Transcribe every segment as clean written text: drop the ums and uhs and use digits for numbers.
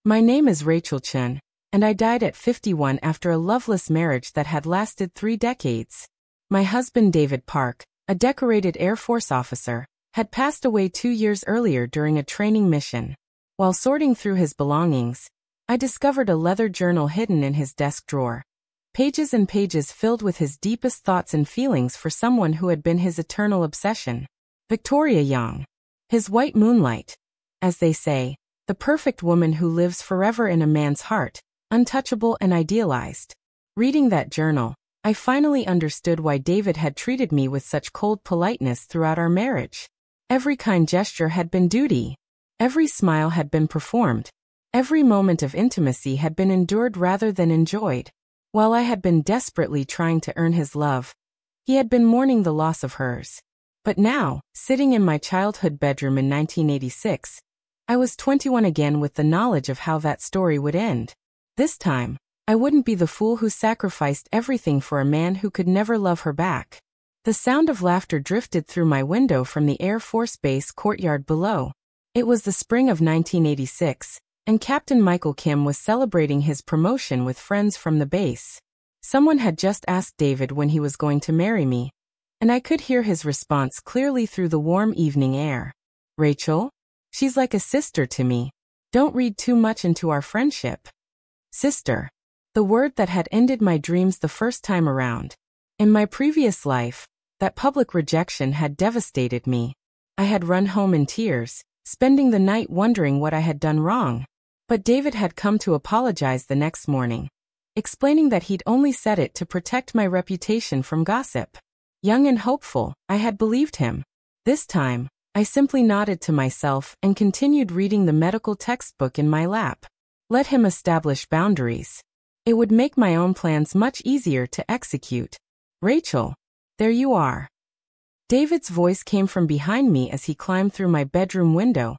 My name is Rachel Chen, and I died at 51 after a loveless marriage that had lasted 3 decades. My husband David Park, a decorated Air Force officer, had passed away 2 years earlier during a training mission. While sorting through his belongings, I discovered a leather journal hidden in his desk drawer. Pages and pages filled with his deepest thoughts and feelings for someone who had been his eternal obsession. Victoria Young. His white moonlight. As they say, the perfect woman who lives forever in a man's heart, untouchable and idealized. Reading that journal, I finally understood why David had treated me with such cold politeness throughout our marriage. Every kind gesture had been duty. Every smile had been performed. Every moment of intimacy had been endured rather than enjoyed. While I had been desperately trying to earn his love, he had been mourning the loss of hers. But now, sitting in my childhood bedroom in 1986, I was 21 again with the knowledge of how that story would end. This time, I wouldn't be the fool who sacrificed everything for a man who could never love her back. The sound of laughter drifted through my window from the Air Force Base courtyard below. It was the spring of 1986. And Captain Michael Kim was celebrating his promotion with friends from the base. Someone had just asked David when he was going to marry me, and I could hear his response clearly through the warm evening air. Rachel? She's like a sister to me. Don't read too much into our friendship. Sister. The word that had ended my dreams the first time around. In my previous life, that public rejection had devastated me. I had run home in tears, spending the night wondering what I had done wrong. But David had come to apologize the next morning, explaining that he'd only said it to protect my reputation from gossip. Young and hopeful, I had believed him. This time, I simply nodded to myself and continued reading the medical textbook in my lap. Let him establish boundaries. It would make my own plans much easier to execute. Rachel, there you are. David's voice came from behind me as he climbed through my bedroom window.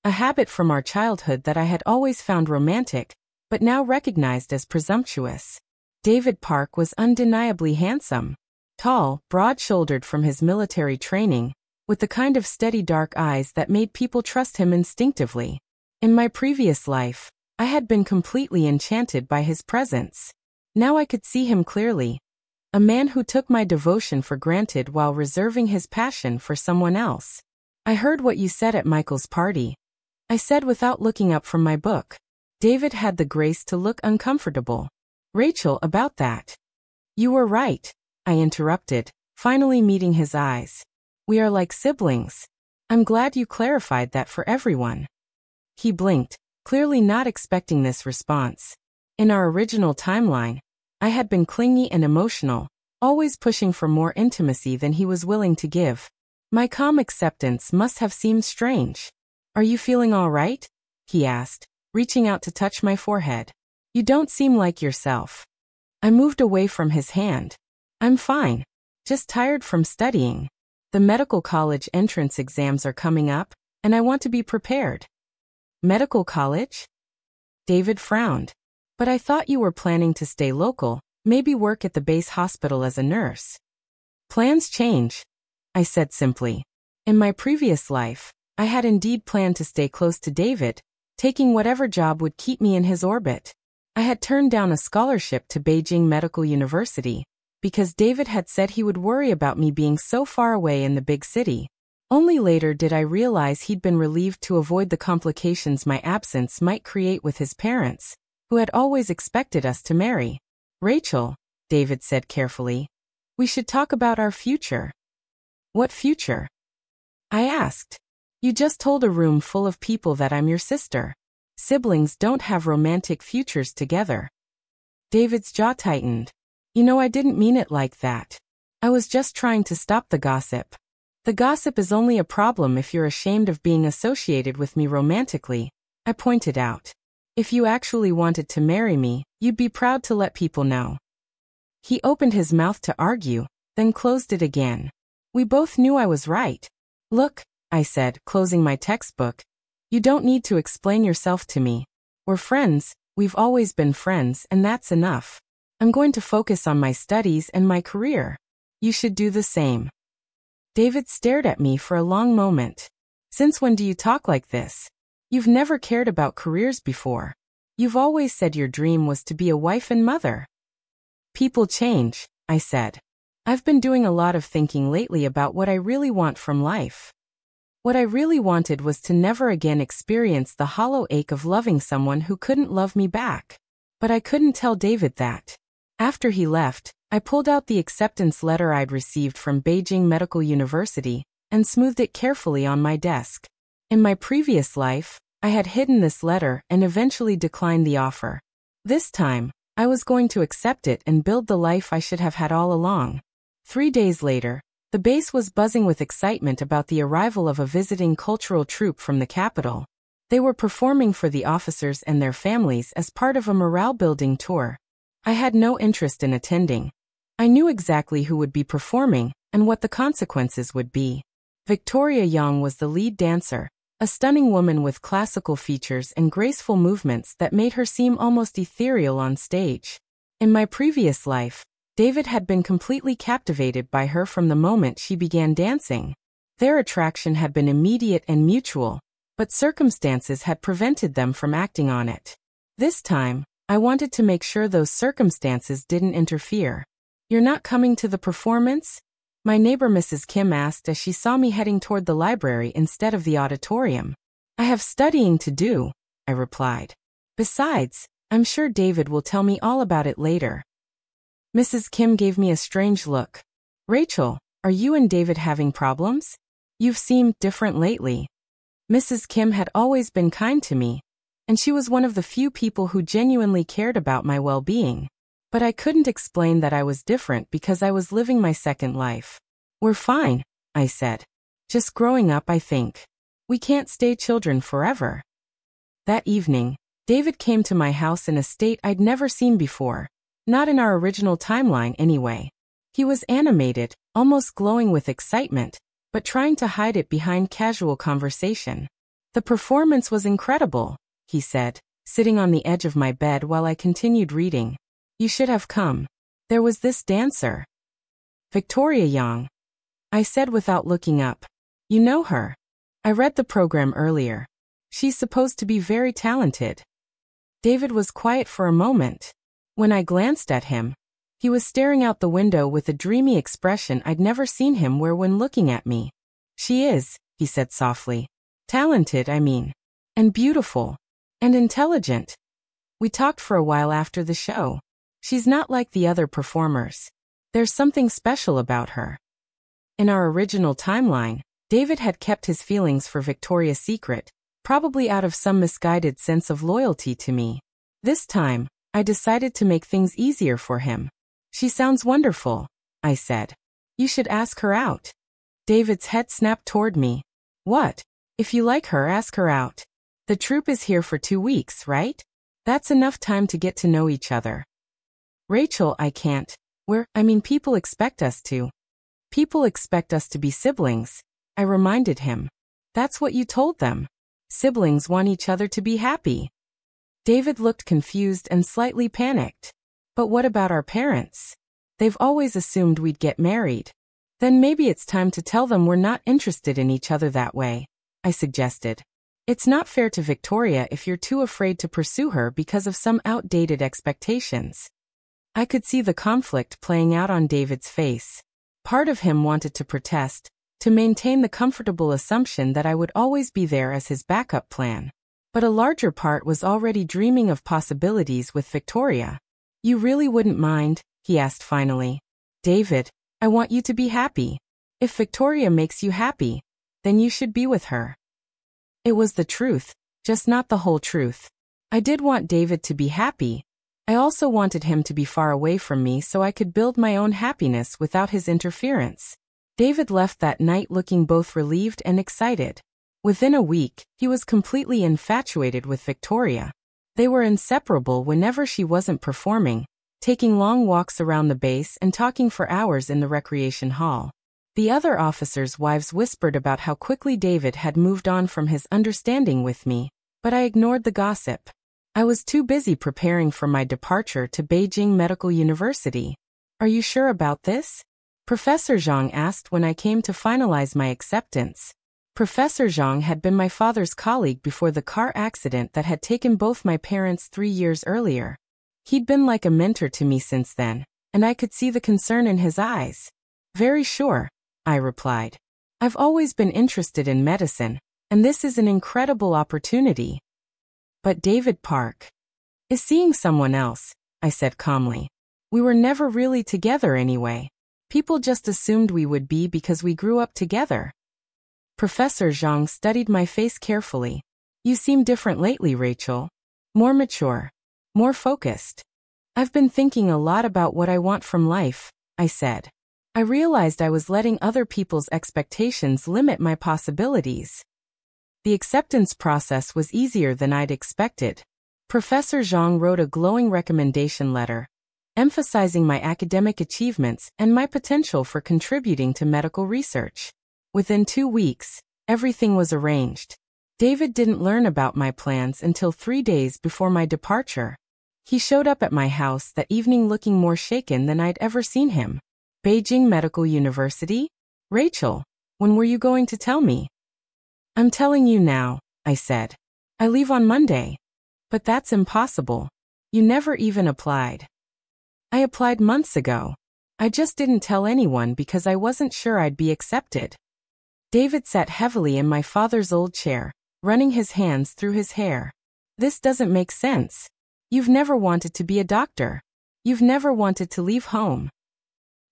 A habit from our childhood that I had always found romantic, but now recognized as presumptuous. David Park was undeniably handsome. Tall, broad-shouldered from his military training, with the kind of steady dark eyes that made people trust him instinctively. In my previous life, I had been completely enchanted by his presence. Now I could see him clearly. A man who took my devotion for granted while reserving his passion for someone else. I heard what you said at Michael's party, I said without looking up from my book. David had the grace to look uncomfortable. Rachel, about that. You were right, I interrupted, finally meeting his eyes. We are like siblings. I'm glad you clarified that for everyone. He blinked, clearly not expecting this response. In our original timeline, I had been clingy and emotional, always pushing for more intimacy than he was willing to give. My calm acceptance must have seemed strange. Are you feeling all right? He asked, reaching out to touch my forehead. You don't seem like yourself. I moved away from his hand. I'm fine. Just tired from studying. The medical college entrance exams are coming up, and I want to be prepared. Medical college? David frowned. But I thought you were planning to stay local, maybe work at the base hospital as a nurse. Plans change, I said simply. In my previous life, I had indeed planned to stay close to David, taking whatever job would keep me in his orbit. I had turned down a scholarship to Beijing Medical University, because David had said he would worry about me being so far away in the big city. Only later did I realize he'd been relieved to avoid the complications my absence might create with his parents, who had always expected us to marry. Rachel, David said carefully, we should talk about our future. What future? I asked. You just told a room full of people that I'm your sister. Siblings don't have romantic futures together. David's jaw tightened. You know, I didn't mean it like that. I was just trying to stop the gossip. The gossip is only a problem if you're ashamed of being associated with me romantically, I pointed out. If you actually wanted to marry me, you'd be proud to let people know. He opened his mouth to argue, then closed it again. We both knew I was right. Look, I said, closing my textbook. You don't need to explain yourself to me. We're friends, we've always been friends, and that's enough. I'm going to focus on my studies and my career. You should do the same. David stared at me for a long moment. Since when do you talk like this? You've never cared about careers before. You've always said your dream was to be a wife and mother. People change, I said. I've been doing a lot of thinking lately about what I really want from life. What I really wanted was to never again experience the hollow ache of loving someone who couldn't love me back. But I couldn't tell David that. After he left, I pulled out the acceptance letter I'd received from Beijing Medical University and smoothed it carefully on my desk. In my previous life, I had hidden this letter and eventually declined the offer. This time, I was going to accept it and build the life I should have had all along. 3 days later, the base was buzzing with excitement about the arrival of a visiting cultural troupe from the capital. They were performing for the officers and their families as part of a morale-building tour. I had no interest in attending. I knew exactly who would be performing and what the consequences would be. Victoria Young was the lead dancer, a stunning woman with classical features and graceful movements that made her seem almost ethereal on stage. In my previous life, David had been completely captivated by her from the moment she began dancing. Their attraction had been immediate and mutual, but circumstances had prevented them from acting on it. This time, I wanted to make sure those circumstances didn't interfere. "You're not coming to the performance?" my neighbor Mrs. Kim asked as she saw me heading toward the library instead of the auditorium. "I have studying to do," I replied. "Besides, I'm sure David will tell me all about it later." Mrs. Kim gave me a strange look. "Rachel, are you and David having problems? You've seemed different lately." Mrs. Kim had always been kind to me, and she was one of the few people who genuinely cared about my well-being. But I couldn't explain that I was different because I was living my second life. "We're fine," I said. "Just growing up, I think. We can't stay children forever." That evening, David came to my house in a state I'd never seen before. Not in our original timeline, anyway. He was animated, almost glowing with excitement, but trying to hide it behind casual conversation. "The performance was incredible," he said, sitting on the edge of my bed while I continued reading. "You should have come. There was this dancer. Victoria Young," I said without looking up. "You know her. I read the program earlier. She's supposed to be very talented." David was quiet for a moment. When I glanced at him, he was staring out the window with a dreamy expression I'd never seen him wear when looking at me. "She is," he said softly. "Talented, I mean. And beautiful. And intelligent." We talked for a while after the show. "She's not like the other performers. There's something special about her." In our original timeline, David had kept his feelings for Victoria secret, probably out of some misguided sense of loyalty to me. This time, I decided to make things easier for him. "She sounds wonderful," I said. "You should ask her out." David's head snapped toward me. "What? If you like her, ask her out. The troupe is here for 2 weeks, right? That's enough time to get to know each other." "Rachel, I can't. People expect us to." "People expect us to be siblings," I reminded him. "That's what you told them. Siblings want each other to be happy." David looked confused and slightly panicked. "But what about our parents? They've always assumed we'd get married. Then maybe it's time to tell them we're not interested in each other that way," I suggested. "It's not fair to Victoria if you're too afraid to pursue her because of some outdated expectations." I could see the conflict playing out on David's face. Part of him wanted to protest, to maintain the comfortable assumption that I would always be there as his backup plan. But a larger part was already dreaming of possibilities with Victoria. "You really wouldn't mind?" he asked finally. "David, I want you to be happy. If Victoria makes you happy, then you should be with her." It was the truth, just not the whole truth. I did want David to be happy. I also wanted him to be far away from me so I could build my own happiness without his interference. David left that night looking both relieved and excited. Within a week, he was completely infatuated with Victoria. They were inseparable whenever she wasn't performing, taking long walks around the base and talking for hours in the recreation hall. The other officers' wives whispered about how quickly David had moved on from his understanding with me, but I ignored the gossip. I was too busy preparing for my departure to Beijing Medical University. "Are you sure about this?" Professor Zhang asked when I came to finalize my acceptance. Professor Zhang had been my father's colleague before the car accident that had taken both my parents 3 years earlier. He'd been like a mentor to me since then, and I could see the concern in his eyes. Very sure, I replied. I've always been interested in medicine, and this is an incredible opportunity. But David Park is seeing someone else, I said calmly. We were never really together anyway. People just assumed we would be because we grew up together. Professor Zhang studied my face carefully. You seem different lately, Rachel. More mature. More focused. I've been thinking a lot about what I want from life, I said. I realized I was letting other people's expectations limit my possibilities. The acceptance process was easier than I'd expected. Professor Zhang wrote a glowing recommendation letter, emphasizing my academic achievements and my potential for contributing to medical research. Within 2 weeks, everything was arranged. David didn't learn about my plans until 3 days before my departure. He showed up at my house that evening looking more shaken than I'd ever seen him. Beijing Medical University? Rachel, when were you going to tell me? I'm telling you now, I said. I leave on Monday. But that's impossible. You never even applied. I applied months ago. I just didn't tell anyone because I wasn't sure I'd be accepted. David sat heavily in my father's old chair, running his hands through his hair. This doesn't make sense. You've never wanted to be a doctor. You've never wanted to leave home.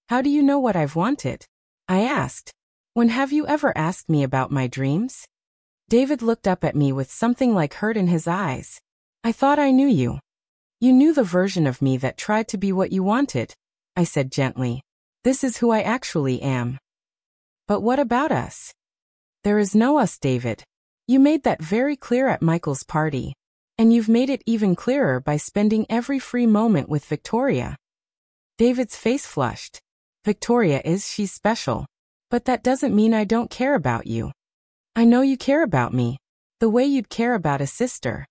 How do you know what I've wanted? I asked. When have you ever asked me about my dreams? David looked up at me with something like hurt in his eyes. I thought I knew you. You knew the version of me that tried to be what you wanted, I said gently. This is who I actually am. But what about us? There is no us, David. You made that very clear at Michael's party. And you've made it even clearer by spending every free moment with Victoria. David's face flushed. Victoria she's special. But that doesn't mean I don't care about you. I know you care about me. The way you'd care about a sister.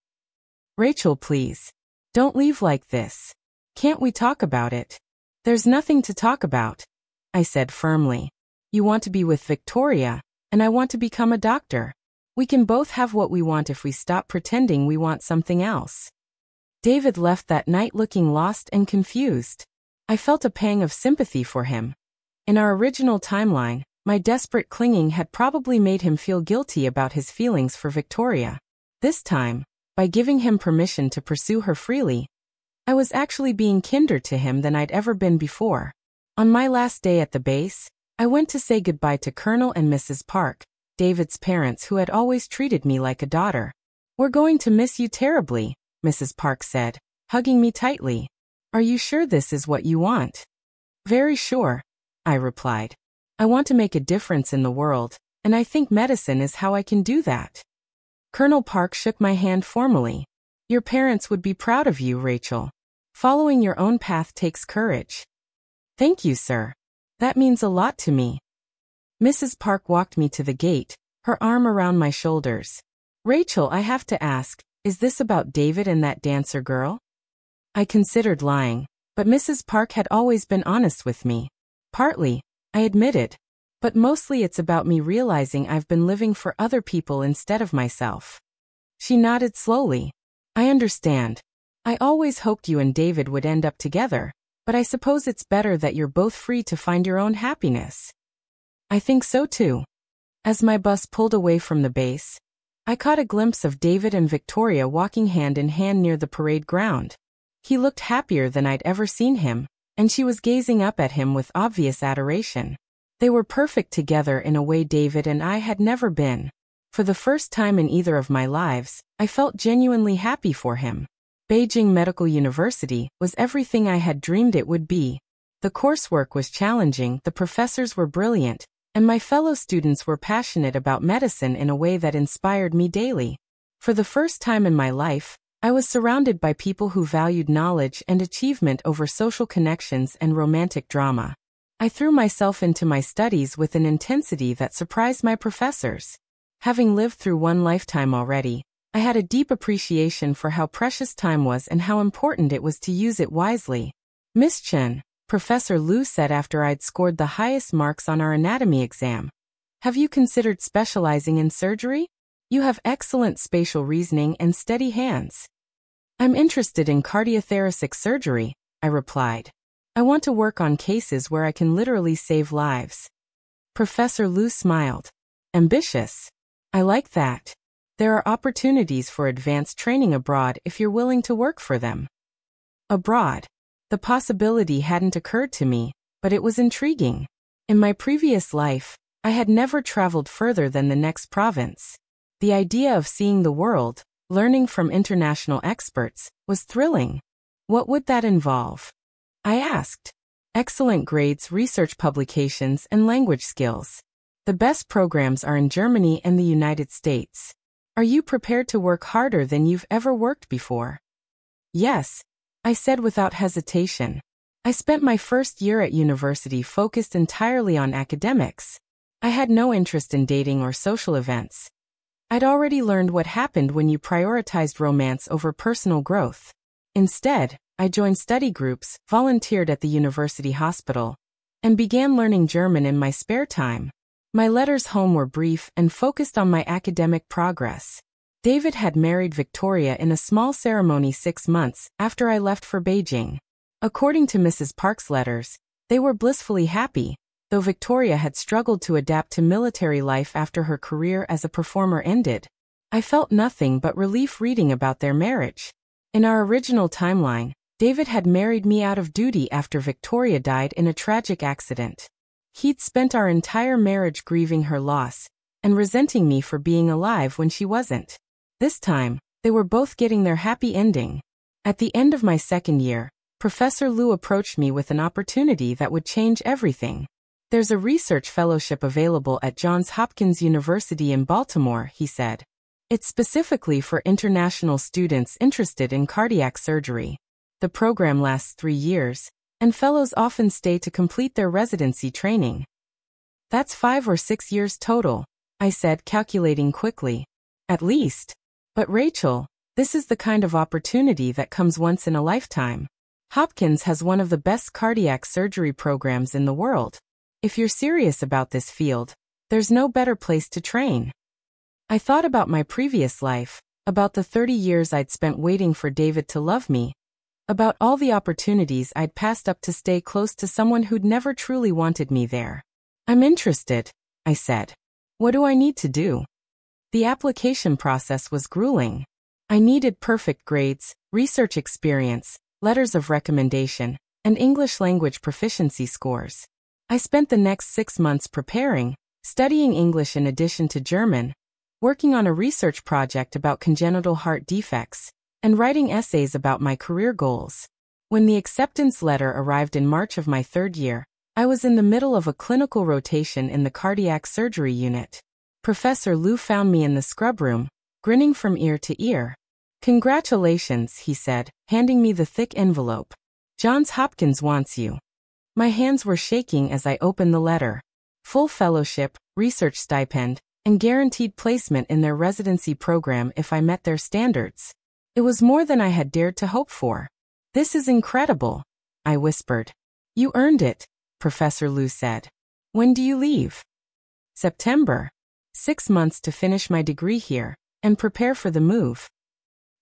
Rachel, please. Don't leave like this. Can't we talk about it? There's nothing to talk about, I said firmly. You want to be with Victoria, and I want to become a doctor. We can both have what we want if we stop pretending we want something else. David left that night looking lost and confused. I felt a pang of sympathy for him. In our original timeline, my desperate clinging had probably made him feel guilty about his feelings for Victoria. This time, by giving him permission to pursue her freely, I was actually being kinder to him than I'd ever been before. On my last day at the base, I went to say goodbye to Colonel and Mrs. Park, David's parents who had always treated me like a daughter. We're going to miss you terribly, Mrs. Park said, hugging me tightly. Are you sure this is what you want? Very sure, I replied. I want to make a difference in the world, and I think medicine is how I can do that. Colonel Park shook my hand formally. Your parents would be proud of you, Rachel. Following your own path takes courage. Thank you, sir. That means a lot to me. Mrs. Park walked me to the gate, her arm around my shoulders. Rachel, I have to ask, is this about David and that dancer girl? I considered lying, but Mrs. Park had always been honest with me. Partly, I admitted, but mostly it's about me realizing I've been living for other people instead of myself. She nodded slowly. I understand. I always hoped you and David would end up together, but I suppose it's better that you're both free to find your own happiness. I think so too. As my bus pulled away from the base, I caught a glimpse of David and Victoria walking hand in hand near the parade ground. He looked happier than I'd ever seen him, and she was gazing up at him with obvious adoration. They were perfect together in a way David and I had never been. For the first time in either of my lives, I felt genuinely happy for him. Beijing Medical University was everything I had dreamed it would be. The coursework was challenging, the professors were brilliant, and my fellow students were passionate about medicine in a way that inspired me daily. For the first time in my life, I was surrounded by people who valued knowledge and achievement over social connections and romantic drama. I threw myself into my studies with an intensity that surprised my professors. Having lived through one lifetime already, I had a deep appreciation for how precious time was and how important it was to use it wisely. Miss Chen, Professor Liu said after I'd scored the highest marks on our anatomy exam. Have you considered specializing in surgery? You have excellent spatial reasoning and steady hands. I'm interested in cardiothoracic surgery, I replied. I want to work on cases where I can literally save lives. Professor Liu smiled. Ambitious. I like that. There are opportunities for advanced training abroad if you're willing to work for them. Abroad. The possibility hadn't occurred to me, but it was intriguing. In my previous life, I had never traveled further than the next province. The idea of seeing the world, learning from international experts, was thrilling. What would that involve? I asked. Excellent grades, research publications, and language skills. The best programs are in Germany and the United States. Are you prepared to work harder than you've ever worked before? Yes, I said without hesitation. I spent my first year at university focused entirely on academics. I had no interest in dating or social events. I'd already learned what happened when you prioritized romance over personal growth. Instead, I joined study groups, volunteered at the university hospital, and began learning German in my spare time. My letters home were brief and focused on my academic progress. David had married Victoria in a small ceremony 6 months after I left for Beijing. According to Mrs. Park's letters, they were blissfully happy, though Victoria had struggled to adapt to military life after her career as a performer ended. I felt nothing but relief reading about their marriage. In our original timeline, David had married me out of duty after Victoria died in a tragic accident. He'd spent our entire marriage grieving her loss and resenting me for being alive when she wasn't. This time, they were both getting their happy ending. At the end of my second year, Professor Liu approached me with an opportunity that would change everything. There's a research fellowship available at Johns Hopkins University in Baltimore, he said. It's specifically for international students interested in cardiac surgery. The program lasts 3 years, and fellows often stay to complete their residency training. That's 5 or 6 years total, I said, calculating quickly. At least. But Rachel, this is the kind of opportunity that comes once in a lifetime. Hopkins has one of the best cardiac surgery programs in the world. If you're serious about this field, there's no better place to train. I thought about my previous life, about the 30 years I'd spent waiting for David to love me, about all the opportunities I'd passed up to stay close to someone who'd never truly wanted me there. I'm interested, I said. What do I need to do? The application process was grueling. I needed perfect grades, research experience, letters of recommendation, and English language proficiency scores. I spent the next 6 months preparing, studying English in addition to German, working on a research project about congenital heart defects, and writing essays about my career goals. When the acceptance letter arrived in March of my 3rd year, I was in the middle of a clinical rotation in the cardiac surgery unit. Professor Liu found me in the scrub room, grinning from ear to ear. Congratulations, he said, handing me the thick envelope. Johns Hopkins wants you. My hands were shaking as I opened the letter. Full fellowship, research stipend, and guaranteed placement in their residency program if I met their standards. It was more than I had dared to hope for. This is incredible, I whispered. You earned it, Professor Liu said. When do you leave? September. 6 months to finish my degree here and prepare for the move.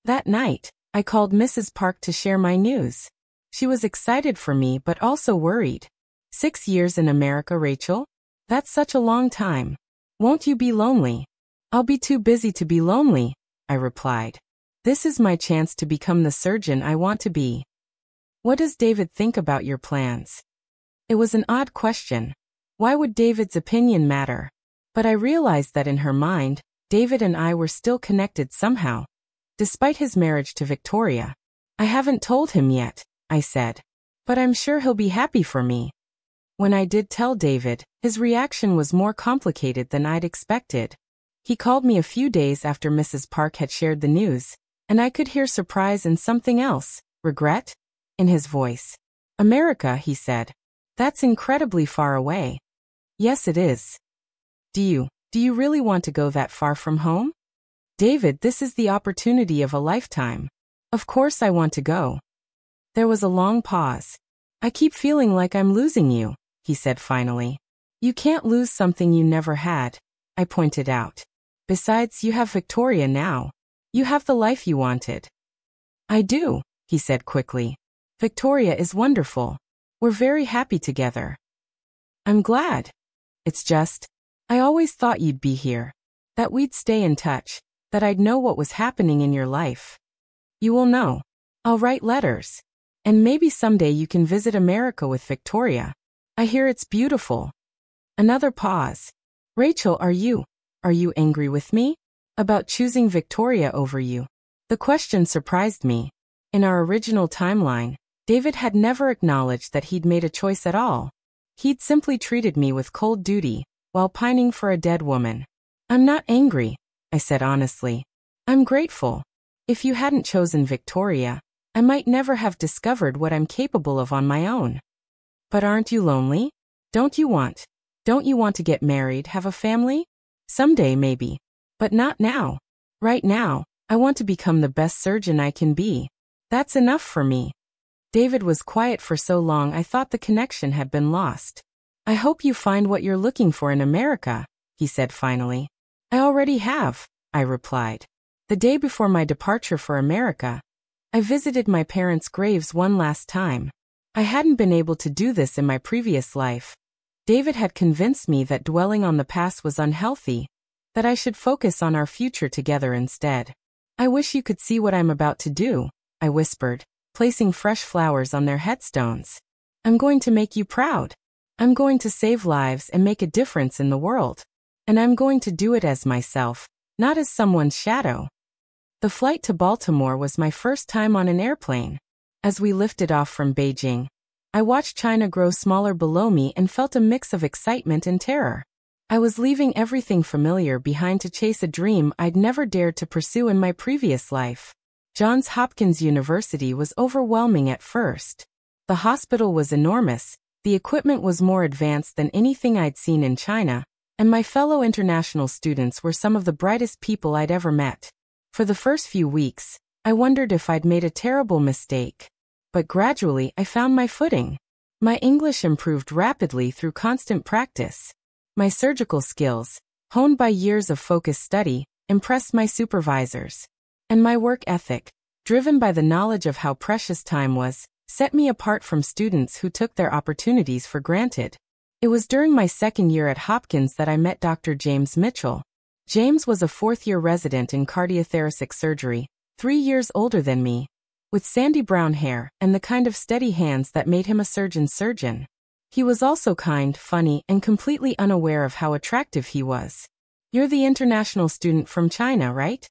That night, I called Mrs. Park to share my news. She was excited for me but also worried. 6 years in America, Rachel? That's such a long time. Won't you be lonely? I'll be too busy to be lonely, I replied. This is my chance to become the surgeon I want to be. What does David think about your plans? It was an odd question. Why would David's opinion matter? But I realized that in her mind, David and I were still connected somehow, despite his marriage to Victoria. I haven't told him yet, I said. But I'm sure he'll be happy for me. When I did tell David, his reaction was more complicated than I'd expected. He called me a few days after Mrs. Park had shared the news, and I could hear surprise and something else, regret, in his voice. America, he said. That's incredibly far away. Yes, it is. Do you really want to go that far from home? David, this is the opportunity of a lifetime. Of course I want to go. There was a long pause. I keep feeling like I'm losing you, he said finally. You can't lose something you never had, I pointed out. Besides, you have Victoria now. You have the life you wanted. I do, he said quickly. Victoria is wonderful. We're very happy together. I'm glad. It's just, I always thought you'd be here. That we'd stay in touch. That I'd know what was happening in your life. You will know. I'll write letters. And maybe someday you can visit America with Victoria. I hear it's beautiful. Another pause. Rachel, are you angry with me? About choosing Victoria over you? The question surprised me. In our original timeline, David had never acknowledged that he'd made a choice at all. He'd simply treated me with cold duty, while pining for a dead woman. I'm not angry, I said honestly. I'm grateful. If you hadn't chosen Victoria, I might never have discovered what I'm capable of on my own. But aren't you lonely? Don't you want to get married, have a family? Someday maybe. But not now. Right now, I want to become the best surgeon I can be. That's enough for me. David was quiet for so long I thought the connection had been lost. I hope you find what you're looking for in America, he said finally. I already have, I replied. The day before my departure for America, I visited my parents' graves one last time. I hadn't been able to do this in my previous life. David had convinced me that dwelling on the past was unhealthy, that I should focus on our future together instead. I wish you could see what I'm about to do, I whispered, placing fresh flowers on their headstones. I'm going to make you proud. I'm going to save lives and make a difference in the world. And I'm going to do it as myself, not as someone's shadow. The flight to Baltimore was my first time on an airplane. As we lifted off from Beijing, I watched China grow smaller below me and felt a mix of excitement and terror. I was leaving everything familiar behind to chase a dream I'd never dared to pursue in my previous life. Johns Hopkins University was overwhelming at first. The hospital was enormous, the equipment was more advanced than anything I'd seen in China, and my fellow international students were some of the brightest people I'd ever met. For the first few weeks, I wondered if I'd made a terrible mistake. But gradually I found my footing. My English improved rapidly through constant practice. My surgical skills, honed by years of focused study, impressed my supervisors. And my work ethic, driven by the knowledge of how precious time was, set me apart from students who took their opportunities for granted. It was during my second year at Hopkins that I met Dr. James Mitchell. James was a fourth-year resident in cardiothoracic surgery, 3 years older than me, with sandy brown hair and the kind of steady hands that made him a surgeon's surgeon. He was also kind, funny, and completely unaware of how attractive he was. You're the international student from China, right?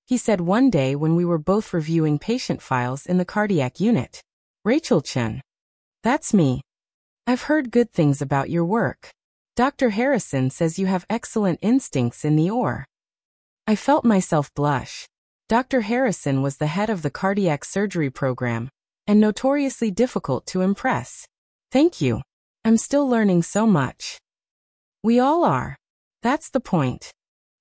He said one day when we were both reviewing patient files in the cardiac unit. Rachel Chen. That's me. I've heard good things about your work. Dr. Harrison says you have excellent instincts in the OR. I felt myself blush. Dr. Harrison was the head of the cardiac surgery program, and notoriously difficult to impress. Thank you. I'm still learning so much. We all are. That's the point.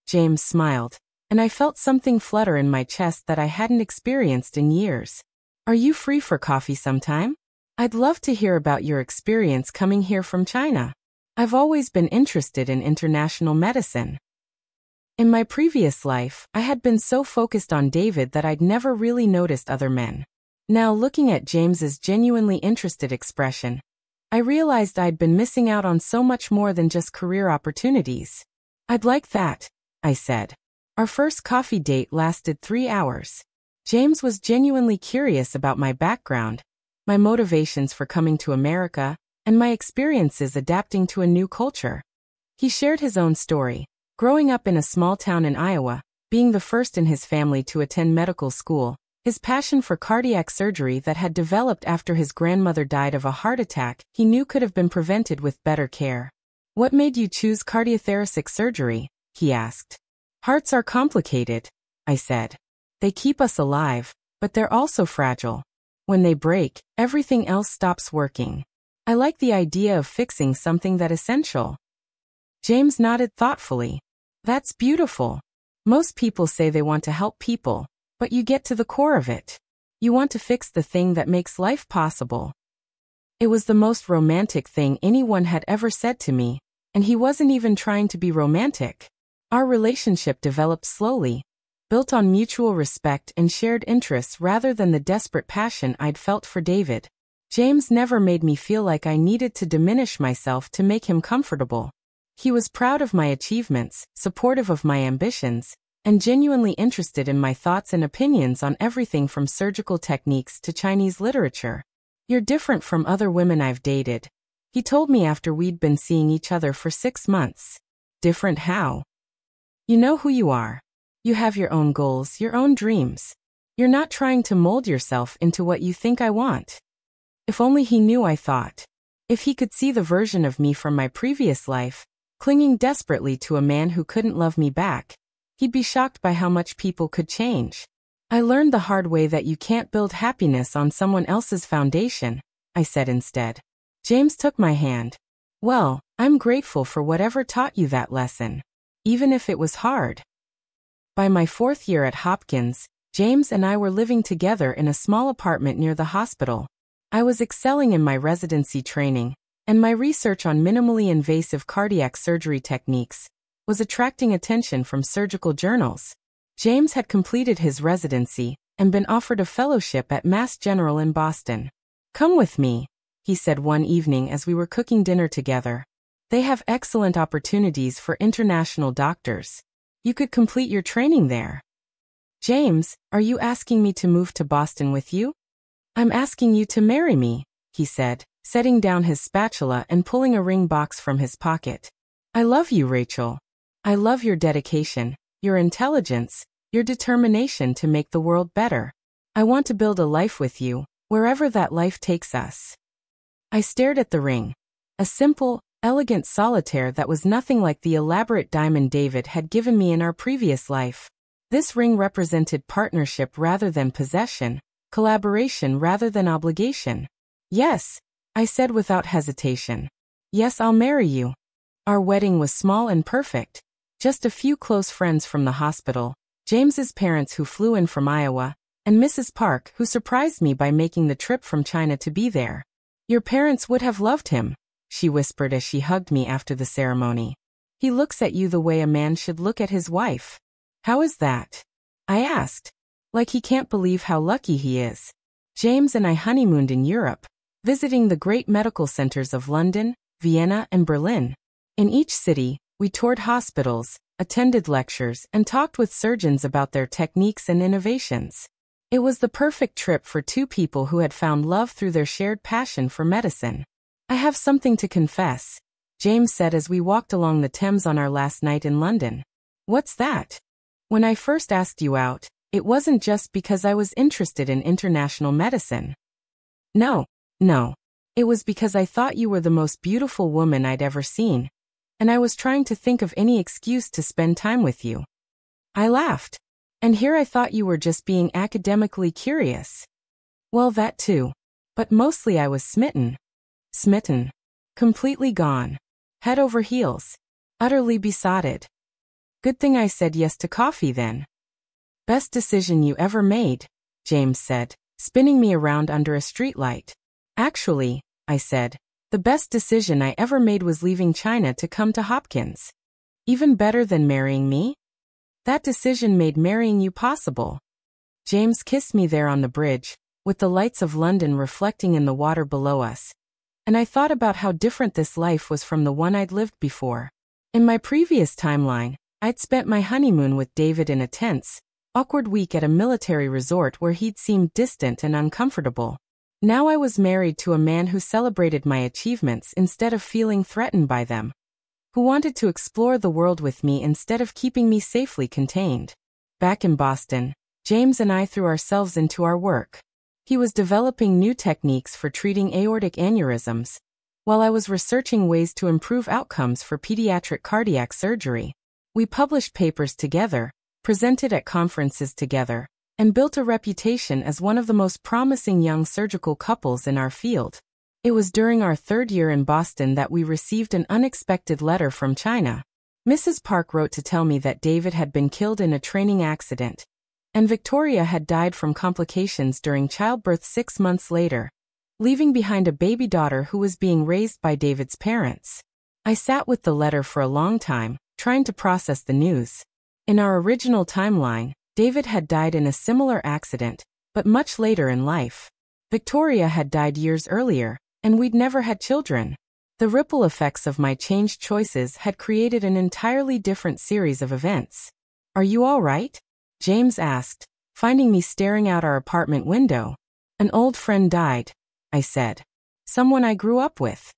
James smiled, and I felt something flutter in my chest that I hadn't experienced in years. Are you free for coffee sometime? I'd love to hear about your experience coming here from China. I've always been interested in international medicine. In my previous life, I had been so focused on David that I'd never really noticed other men. Now, looking at James's genuinely interested expression, I realized I'd been missing out on so much more than just career opportunities. I'd like that, I said. Our first coffee date lasted 3 hours. James was genuinely curious about my background, my motivations for coming to America, and my experiences adapting to a new culture. He shared his own story, growing up in a small town in Iowa, being the first in his family to attend medical school, his passion for cardiac surgery that had developed after his grandmother died of a heart attack he knew could have been prevented with better care. What made you choose cardiothoracic surgery? He asked. Hearts are complicated, I said. They keep us alive, but they're also fragile. When they break, everything else stops working. I like the idea of fixing something that essential. James nodded thoughtfully. That's beautiful. Most people say they want to help people, but you get to the core of it. You want to fix the thing that makes life possible. It was the most romantic thing anyone had ever said to me, And he wasn't even trying to be romantic. Our relationship developed slowly, built on mutual respect and shared interests rather than the desperate passion I'd felt for David. James never made me feel like I needed to diminish myself to make him comfortable. He was proud of my achievements, supportive of my ambitions, and genuinely interested in my thoughts and opinions on everything from surgical techniques to Chinese literature. "You're different from other women I've dated," he told me after we'd been seeing each other for 6 months. "Different how?" "You know who you are. You have your own goals, your own dreams. You're not trying to mold yourself into what you think I want." If only he knew, I thought. If he could see the version of me from my previous life, clinging desperately to a man who couldn't love me back, he'd be shocked by how much people could change. "I learned the hard way that you can't build happiness on someone else's foundation," I said instead. James took my hand. "Well, I'm grateful for whatever taught you that lesson, even if it was hard." By my 4th year at Hopkins, James and I were living together in a small apartment near the hospital. I was excelling in my residency training, and my research on minimally invasive cardiac surgery techniques was attracting attention from surgical journals. James had completed his residency and been offered a fellowship at Mass General in Boston. "Come with me," he said one evening as we were cooking dinner together. "They have excellent opportunities for international doctors. You could complete your training there." "James, are you asking me to move to Boston with you?" "I'm asking you to marry me," he said, setting down his spatula and pulling a ring box from his pocket. "I love you, Rachel. I love your dedication, your intelligence, your determination to make the world better. I want to build a life with you, wherever that life takes us." I stared at the ring. A simple, elegant solitaire that was nothing like the elaborate diamond David had given me in our previous life. This ring represented partnership rather than possession, collaboration rather than obligation. "Yes," I said without hesitation. "Yes, I'll marry you." Our wedding was small and perfect. Just a few close friends from the hospital, James's parents who flew in from Iowa, and Mrs. Park who surprised me by making the trip from China to be there. "Your parents would have loved him," she whispered as she hugged me after the ceremony. "He looks at you the way a man should look at his wife." "How is that?" I asked. "Like he can't believe how lucky he is." James and I honeymooned in Europe, visiting the great medical centers of London, Vienna, and Berlin. In each city, we toured hospitals, attended lectures, and talked with surgeons about their techniques and innovations. It was the perfect trip for two people who had found love through their shared passion for medicine. "I have something to confess," James said as we walked along the Thames on our last night in London. "What's that?" "When I first asked you out, it wasn't just because I was interested in international medicine. No. It was because I thought you were the most beautiful woman I'd ever seen, and I was trying to think of any excuse to spend time with you." I laughed. "And here I thought you were just being academically curious." "Well, that too. But mostly I was smitten. Smitten. Completely gone. Head over heels. Utterly besotted. Good thing I said yes to coffee then." "Best decision you ever made," James said, spinning me around under a streetlight. "Actually," I said, "the best decision I ever made was leaving China to come to Hopkins." "Even better than marrying me?" "That decision made marrying you possible." James kissed me there on the bridge, with the lights of London reflecting in the water below us, and I thought about how different this life was from the one I'd lived before. In my previous timeline, I'd spent my honeymoon with David in a tense, awkward week at a military resort where he'd seemed distant and uncomfortable. Now I was married to a man who celebrated my achievements instead of feeling threatened by them, who wanted to explore the world with me instead of keeping me safely contained. Back in Boston, James and I threw ourselves into our work. He was developing new techniques for treating aortic aneurysms, while I was researching ways to improve outcomes for pediatric cardiac surgery. We published papers together, presented at conferences together, and built a reputation as one of the most promising young surgical couples in our field. It was during our 3rd year in Boston that we received an unexpected letter from China. Mrs. Park wrote to tell me that David had been killed in a training accident, and Victoria had died from complications during childbirth 6 months later, leaving behind a baby daughter who was being raised by David's parents. I sat with the letter for a long time, trying to process the news. In our original timeline, David had died in a similar accident, but much later in life. Victoria had died years earlier, and we'd never had children. The ripple effects of my changed choices had created an entirely different series of events. "Are you all right?" James asked, finding me staring out our apartment window. "An old friend died," I said. "Someone I grew up with."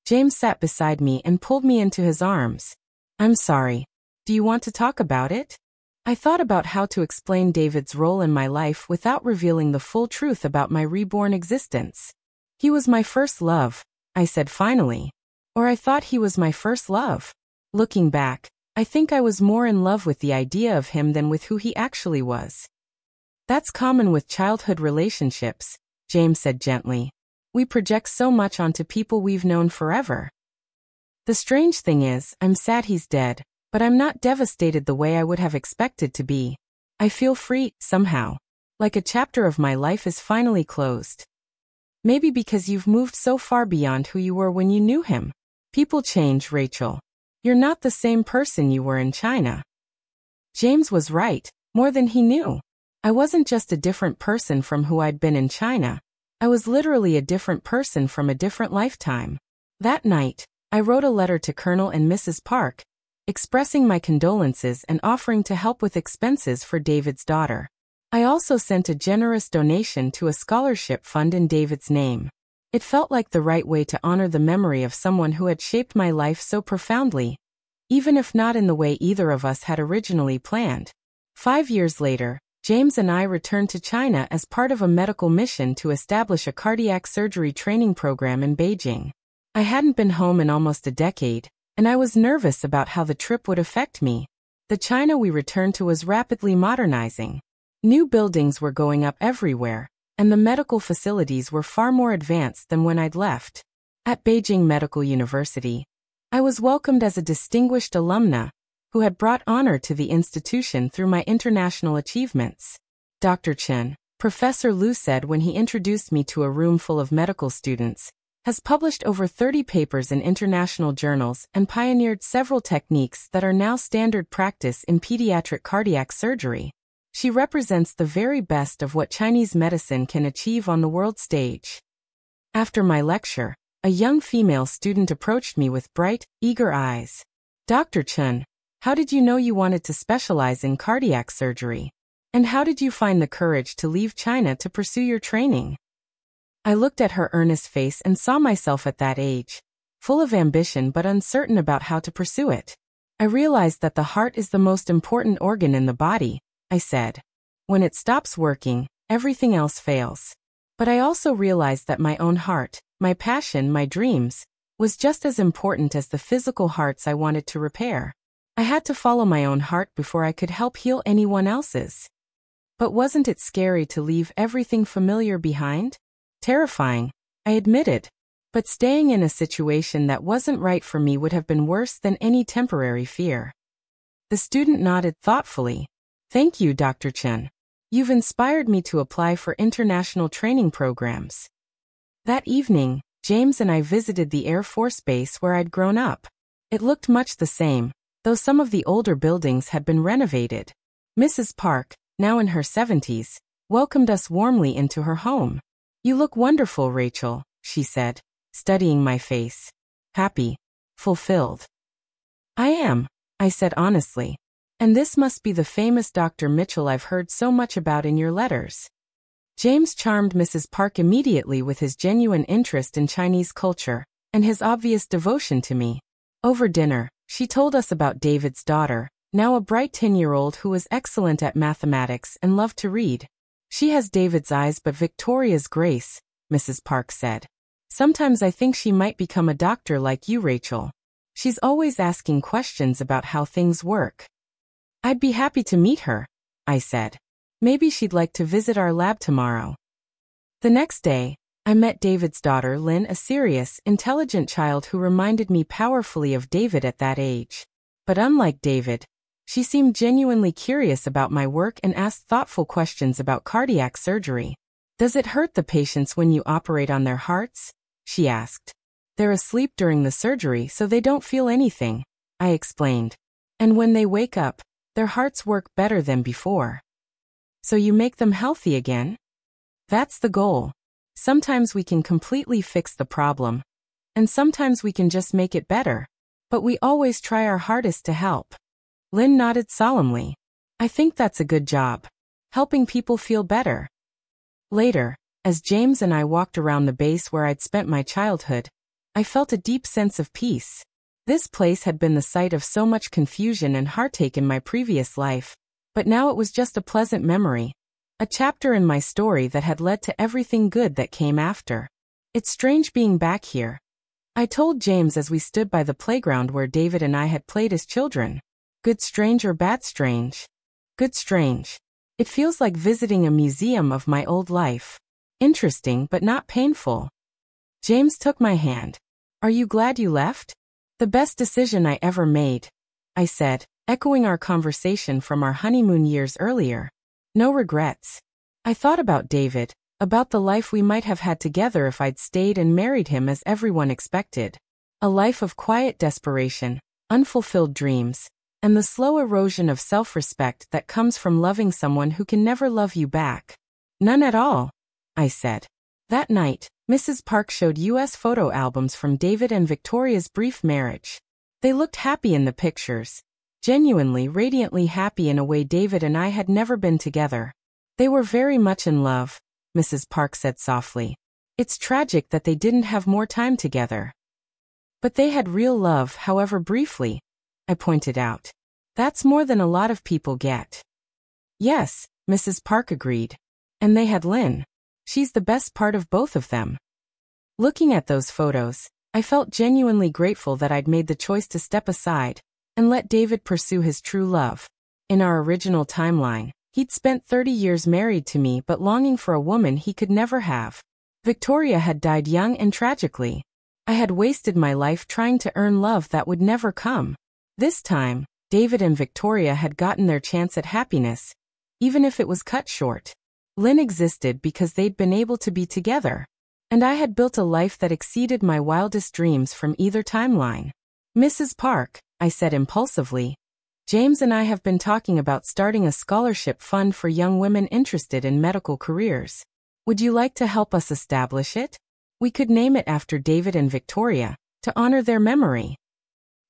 James sat beside me and pulled me into his arms. "I'm sorry. Do you want to talk about it?" I thought about how to explain David's role in my life without revealing the full truth about my reborn existence. "He was my first love," I said finally. "Or I thought he was my first love. Looking back, I think I was more in love with the idea of him than with who he actually was." "That's common with childhood relationships," James said gently. "We project so much onto people we've known forever. The strange thing is, I'm sad he's dead, but I'm not devastated the way I would have expected to be. I feel free, somehow. Like a chapter of my life is finally closed. Maybe because you've moved so far beyond who you were when you knew him. People change, Rachel. You're not the same person you were in China." James was right, more than he knew. I wasn't just a different person from who I'd been in China. I was literally a different person from a different lifetime. That night, I wrote a letter to Colonel and Mrs. Park, expressing my condolences and offering to help with expenses for David's daughter. I also sent a generous donation to a scholarship fund in David's name. It felt like the right way to honor the memory of someone who had shaped my life so profoundly, even if not in the way either of us had originally planned. 5 years later, James and I returned to China as part of a medical mission to establish a cardiac surgery training program in Beijing. I hadn't been home in almost a decade, and I was nervous about how the trip would affect me. The China we returned to was rapidly modernizing. New buildings were going up everywhere, and the medical facilities were far more advanced than when I'd left. At Beijing Medical University, I was welcomed as a distinguished alumna who had brought honor to the institution through my international achievements. "Dr. Chen," Professor Liu said when he introduced me to a room full of medical students, "has published over 30 papers in international journals and pioneered several techniques that are now standard practice in pediatric cardiac surgery. She represents the very best of what Chinese medicine can achieve on the world stage." After my lecture, a young female student approached me with bright, eager eyes. "Dr. Chen, how did you know you wanted to specialize in cardiac surgery? And how did you find the courage to leave China to pursue your training?" I looked at her earnest face and saw myself at that age, full of ambition but uncertain about how to pursue it. "I realized that the heart is the most important organ in the body," I said. "When it stops working, everything else fails. But I also realized that my own heart, my passion, my dreams, was just as important as the physical hearts I wanted to repair. I had to follow my own heart before I could help heal anyone else's." But wasn't it scary to leave everything familiar behind? Terrifying, I admitted. But staying in a situation that wasn't right for me would have been worse than any temporary fear. The student nodded thoughtfully. "Thank you, Dr. Chen. You've inspired me to apply for international training programs." That evening, James and I visited the Air Force Base where I'd grown up. It looked much the same, though some of the older buildings had been renovated. Mrs. Park, now in her 70s, welcomed us warmly into her home. "You look wonderful, Rachel," she said, studying my face. "Happy, fulfilled." "I am," I said honestly. "And this must be the famous Dr. Mitchell I've heard so much about in your letters." James charmed Mrs. Park immediately with his genuine interest in Chinese culture and his obvious devotion to me. Over dinner, she told us about David's daughter, now a bright 10-year-old who was excellent at mathematics and loved to read. "She has David's eyes but Victoria's grace," Mrs. Park said. "Sometimes I think she might become a doctor like you, Rachel. She's always asking questions about how things work." "I'd be happy to meet her," I said. "Maybe she'd like to visit our lab tomorrow." The next day, I met David's daughter Lynn, a serious, intelligent child who reminded me powerfully of David at that age. But unlike David, she seemed genuinely curious about my work and asked thoughtful questions about cardiac surgery. "Does it hurt the patients when you operate on their hearts?" she asked. They're asleep during the surgery so they don't feel anything, I explained. And when they wake up, their hearts work better than before. So you make them healthy again? That's the goal. Sometimes we can completely fix the problem, and sometimes we can just make it better. But we always try our hardest to help. Lynn nodded solemnly. I think that's a good job. Helping people feel better. Later, as James and I walked around the base where I'd spent my childhood, I felt a deep sense of peace. This place had been the site of so much confusion and heartache in my previous life, but now it was just a pleasant memory, a chapter in my story that had led to everything good that came after. It's strange being back here, I told James as we stood by the playground where David and I had played as children. Good strange or bad strange? Good strange. It feels like visiting a museum of my old life. Interesting but not painful. James took my hand. Are you glad you left? The best decision I ever made, I said, echoing our conversation from our honeymoon years earlier. No regrets. I thought about David, about the life we might have had together if I'd stayed and married him as everyone expected. A life of quiet desperation, unfulfilled dreams, and the slow erosion of self-respect that comes from loving someone who can never love you back. None at all, I said. That night, Mrs. Park showed U.S. photo albums from David and Victoria's brief marriage. They looked happy in the pictures, genuinely, radiantly happy in a way David and I had never been together. They were very much in love, Mrs. Park said softly. It's tragic that they didn't have more time together. But they had real love, however briefly, I pointed out. That's more than a lot of people get. Yes, Mrs. Park agreed. And they had Lynn. She's the best part of both of them. Looking at those photos, I felt genuinely grateful that I'd made the choice to step aside and let David pursue his true love. In our original timeline, he'd spent 30 years married to me but longing for a woman he could never have. Victoria had died young and tragically. I had wasted my life trying to earn love that would never come. This time, David and Victoria had gotten their chance at happiness, even if it was cut short. Lynn existed because they'd been able to be together, and I had built a life that exceeded my wildest dreams from either timeline. Mrs. Park, I said impulsively, James and I have been talking about starting a scholarship fund for young women interested in medical careers. Would you like to help us establish it? We could name it after David and Victoria, to honor their memory.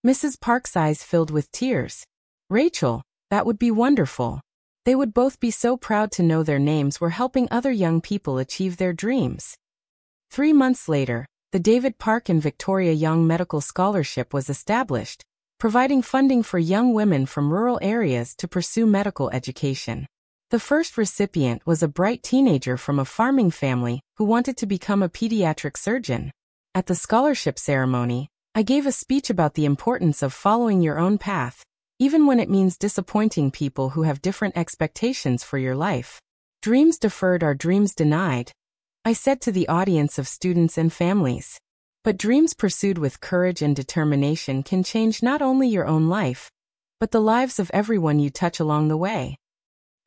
Mrs. Park's eyes filled with tears. Rachel, that would be wonderful. They would both be so proud to know their names were helping other young people achieve their dreams. 3 months later, the David Park and Victoria Young Medical Scholarship was established, providing funding for young women from rural areas to pursue medical education. The first recipient was a bright teenager from a farming family who wanted to become a pediatric surgeon. At the scholarship ceremony, I gave a speech about the importance of following your own path, even when it means disappointing people who have different expectations for your life. Dreams deferred are dreams denied, I said to the audience of students and families. But dreams pursued with courage and determination can change not only your own life, but the lives of everyone you touch along the way.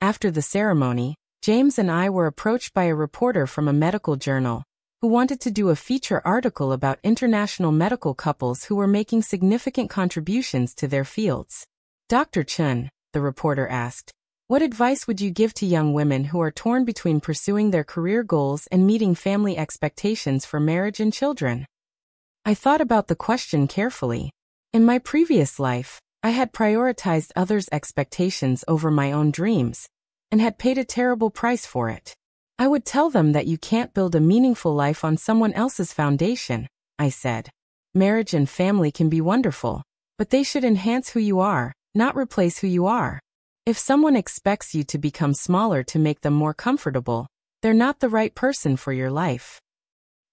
After the ceremony, James and I were approached by a reporter from a medical journal, who wanted to do a feature article about international medical couples who were making significant contributions to their fields. Dr. Chun, the reporter asked, what advice would you give to young women who are torn between pursuing their career goals and meeting family expectations for marriage and children? I thought about the question carefully. In my previous life, I had prioritized others' expectations over my own dreams, and had paid a terrible price for it. I would tell them that you can't build a meaningful life on someone else's foundation, I said. Marriage and family can be wonderful, but they should enhance who you are, not replace who you are. If someone expects you to become smaller to make them more comfortable, they're not the right person for your life.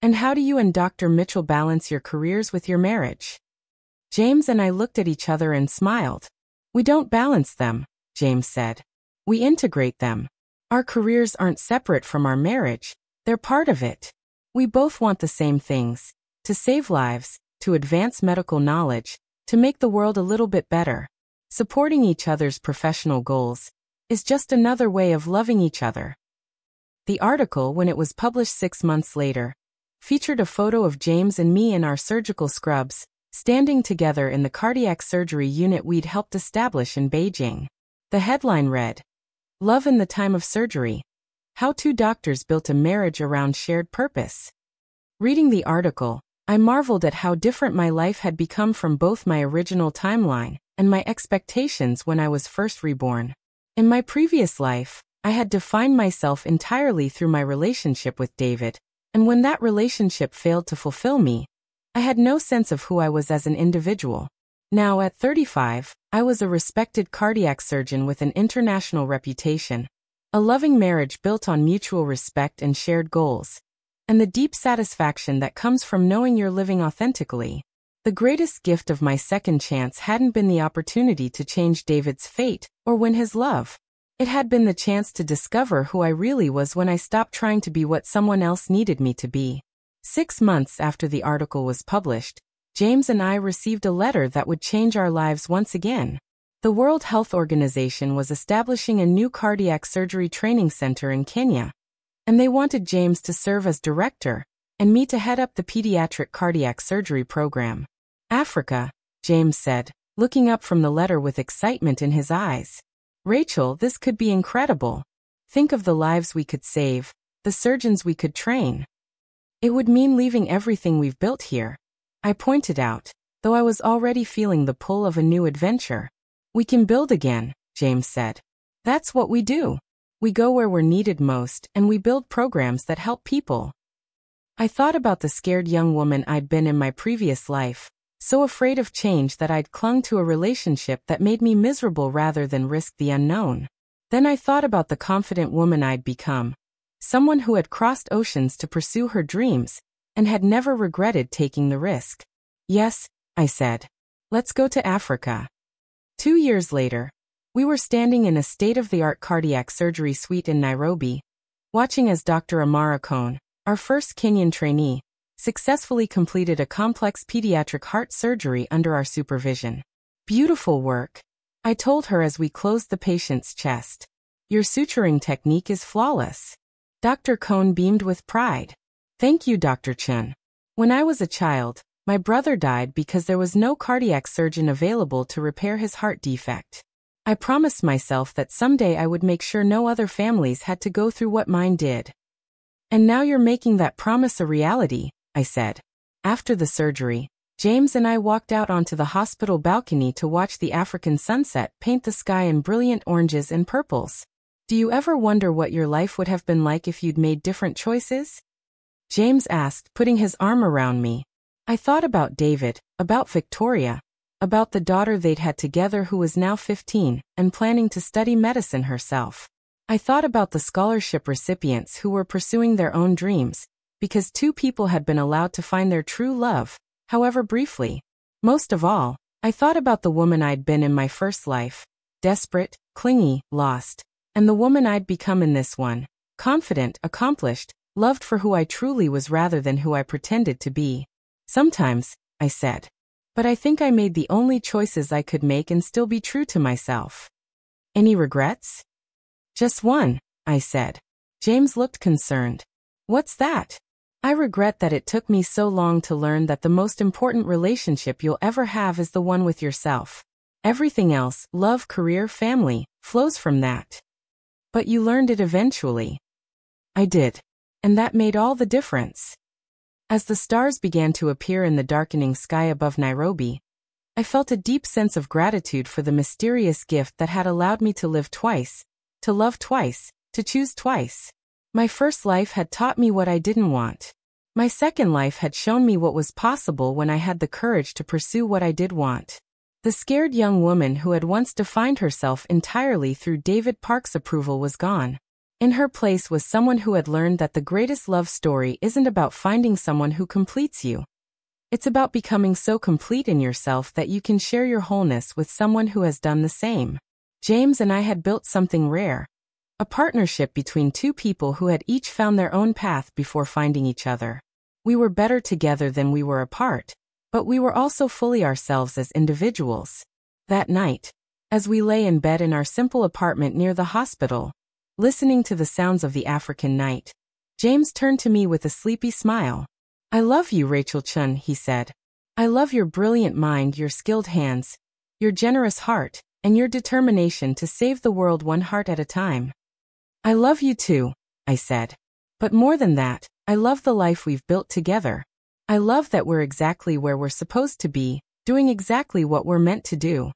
And how do you and Dr. Mitchell balance your careers with your marriage? James and I looked at each other and smiled. We don't balance them, James said. We integrate them. Our careers aren't separate from our marriage, they're part of it. We both want the same things: to save lives, to advance medical knowledge, to make the world a little bit better. Supporting each other's professional goals is just another way of loving each other. The article, when it was published 6 months later, featured a photo of James and me in our surgical scrubs, standing together in the cardiac surgery unit we'd helped establish in Beijing. The headline read, "Love in the Time of Surgery. How Two Doctors Built a Marriage Around Shared Purpose." Reading the article, I marveled at how different my life had become from both my original timeline and my expectations when I was first reborn. In my previous life, I had defined myself entirely through my relationship with David, and when that relationship failed to fulfill me, I had no sense of who I was as an individual. Now, at 35, I was a respected cardiac surgeon with an international reputation, a loving marriage built on mutual respect and shared goals, and the deep satisfaction that comes from knowing you're living authentically. The greatest gift of my second chance hadn't been the opportunity to change David's fate or win his love. It had been the chance to discover who I really was when I stopped trying to be what someone else needed me to be. 6 months after the article was published, James and I received a letter that would change our lives once again. The World Health Organization was establishing a new cardiac surgery training center in Kenya, and they wanted James to serve as director and me to head up the pediatric cardiac surgery program. "Africa," James said, looking up from the letter with excitement in his eyes. "Rachel, this could be incredible. Think of the lives we could save, the surgeons we could train. It would mean leaving everything we've built here," I pointed out, though I was already feeling the pull of a new adventure. "We can build again," James said. "That's what we do. We go where we're needed most, and we build programs that help people." I thought about the scared young woman I'd been in my previous life, so afraid of change that I'd clung to a relationship that made me miserable rather than risk the unknown. Then I thought about the confident woman I'd become, someone who had crossed oceans to pursue her dreams, and had never regretted taking the risk. "Yes," I said. "Let's go to Africa." 2 years later, we were standing in a state-of-the-art cardiac surgery suite in Nairobi, watching as Dr. Amara Kone, our first Kenyan trainee, successfully completed a complex pediatric heart surgery under our supervision. "Beautiful work," I told her as we closed the patient's chest. "Your suturing technique is flawless." Dr. Kone beamed with pride. "Thank you, Dr. Chen. When I was a child, my brother died because there was no cardiac surgeon available to repair his heart defect. I promised myself that someday I would make sure no other families had to go through what mine did. And now you're making that promise a reality," I said. After the surgery, James and I walked out onto the hospital balcony to watch the African sunset paint the sky in brilliant oranges and purples. "Do you ever wonder what your life would have been like if you'd made different choices?" James asked, putting his arm around me. I thought about David, about Victoria, about the daughter they'd had together who was now 15 and planning to study medicine herself. I thought about the scholarship recipients who were pursuing their own dreams, because 2 people had been allowed to find their true love, however briefly. Most of all, I thought about the woman I'd been in my first life, desperate, clingy, lost, and the woman I'd become in this one, confident, accomplished, loved for who I truly was rather than who I pretended to be. "Sometimes," I said. "But I think I made the only choices I could make and still be true to myself." "Any regrets?" "Just one," I said. James looked concerned. "What's that?" "I regret that it took me so long to learn that the most important relationship you'll ever have is the one with yourself. Everything else, love, career, family, flows from that." "But you learned it eventually." "I did. And that made all the difference." As the stars began to appear in the darkening sky above Nairobi, I felt a deep sense of gratitude for the mysterious gift that had allowed me to live twice, to love twice, to choose twice. My first life had taught me what I didn't want. My second life had shown me what was possible when I had the courage to pursue what I did want. The scared young woman who had once defined herself entirely through David Park's approval was gone. In her place was someone who had learned that the greatest love story isn't about finding someone who completes you. It's about becoming so complete in yourself that you can share your wholeness with someone who has done the same. James and I had built something rare, a partnership between 2 people who had each found their own path before finding each other. We were better together than we were apart, but we were also fully ourselves as individuals. That night, as we lay in bed in our simple apartment near the hospital, listening to the sounds of the African night, James turned to me with a sleepy smile. I love you, Rachel Chun, he said. I love your brilliant mind, your skilled hands, your generous heart, and your determination to save the world one heart at a time. I love you too, I said. But more than that, I love the life we've built together. I love that we're exactly where we're supposed to be, doing exactly what we're meant to do.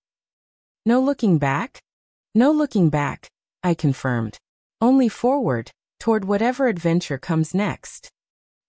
No looking back? No looking back, I confirmed. Only forward, toward whatever adventure comes next.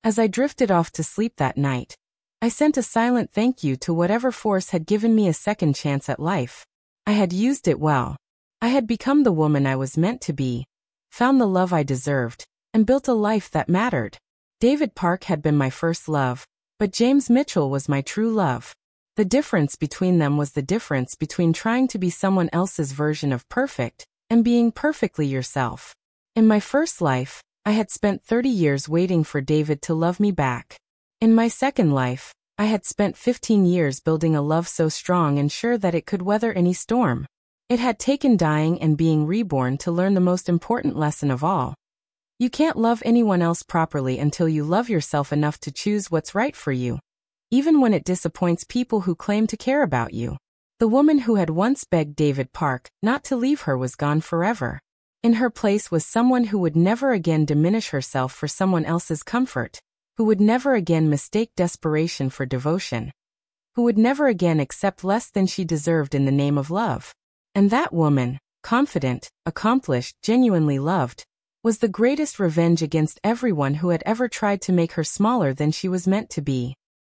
As I drifted off to sleep that night, I sent a silent thank you to whatever force had given me a second chance at life. I had used it well. I had become the woman I was meant to be, found the love I deserved, and built a life that mattered. David Park had been my first love, but James Mitchell was my true love. The difference between them was the difference between trying to be someone else's version of perfect and being perfectly yourself. In my first life, I had spent 30 years waiting for David to love me back. In my second life, I had spent 15 years building a love so strong and sure that it could weather any storm. It had taken dying and being reborn to learn the most important lesson of all. You can't love anyone else properly until you love yourself enough to choose what's right for you, even when it disappoints people who claim to care about you. The woman who had once begged David Park not to leave her was gone forever. In her place was someone who would never again diminish herself for someone else's comfort, who would never again mistake desperation for devotion, who would never again accept less than she deserved in the name of love. And that woman, confident, accomplished, genuinely loved, was the greatest revenge against everyone who had ever tried to make her smaller than she was meant to be.